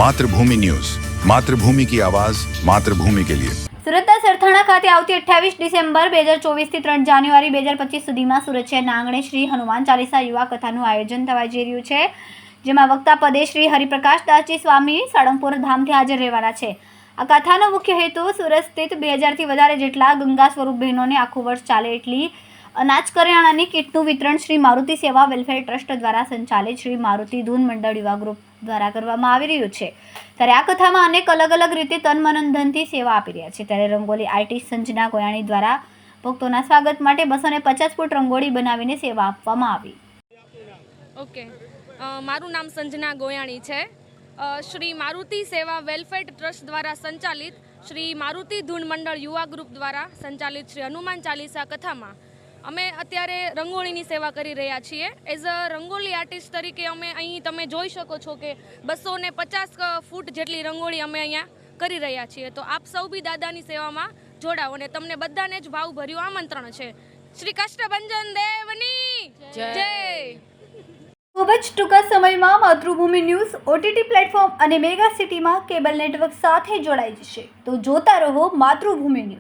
मातृभूमि न्यूज, मातृभूमि की आवाज, मातृभूमि के लिए। સુરતના સરથાણા ખાતે આવતી 28 ડિસેમ્બર 2024 થી 3 જાન્યુઆરી 2025 સુધીમાં સુરત શહેરના આંગણે શ્રી હનુમાન ચાલીસા યુવા કથાનું આયોજન થવા જઈ રહ્યું છે, જેમાં વક્તા પદે શ્રી હરિપ્રકાશ દાસજી સ્વામી સાળંગપુર ધામથી હાજર રહેવાના છે। આ કથાનો મુખ્ય હેતુ સુરત સ્થિત 2000 થી વધારે જેટલા ગંગા સ્વરૂપ બહેનોને આખું વર્ષ ચાલે એટલી અનાજ કરિયાણાની કીટનું વિતરણ શ્રી મારુતિ સેવા વેલફેર ટ્રસ્ટ દ્વારા સંચાલિત શ્રી મારુતિ ધૂન મંડળ યુવા ગ્રુપ દ્વારા કરવામાં આવી રહ્યું છે। ત્યારે આ કથામાં અનેક અલગ અલગ રીતે તન મન ધનથી સેવા આપી રહ્યા છે। ત્યારે રંગોલી આર્ટિસ્ટ સંજના ગોયાણી દ્વારા ભક્તોના સ્વાગત માટે 250 ફૂટ રંગોળી બનાવીને સેવા આપવામાં આવી। ઓકે, મારું નામ સંજના ગોયાણી છે। શ્રી મારુતિ સેવા વેલફેર ટ્રસ્ટ દ્વારા સંચાલિત શ્રી મારુતિ ધૂન મંડળ યુવા ગ્રુપ દ્વારા સંચાલિત શ્રી હનુમાન ચાલીસા કથામાં અમે અત્યારે રંગોળીની સેવા કરી રહ્યા છીએ। એઝ અ રંગોલી આર્ટિસ્ટ તરીકે અમે અહીં તમે જોઈ શકો છો કે 250 ફૂટ જેટલી રંગોળી અમે અહીંયા કરી રહ્યા છીએ। તો આપ સૌ બી દાદાની સેવામાં જોડાઓ અને તમને બધાને જ ભાવભર્યું આમંત્રણ છે। શ્રી કષ્ટભંજન દેવની જય। ખૂબ જ ટૂંકા સમયમાં માતૃભૂમિ ન્યૂઝ OTT પ્લેટફોર્મ અને મેગા સિટીમાં કેબલ નેટવર્ક સાથે જોડાઈ જશે, તો જોતા રહો માતૃભૂમિ ન્યૂઝ।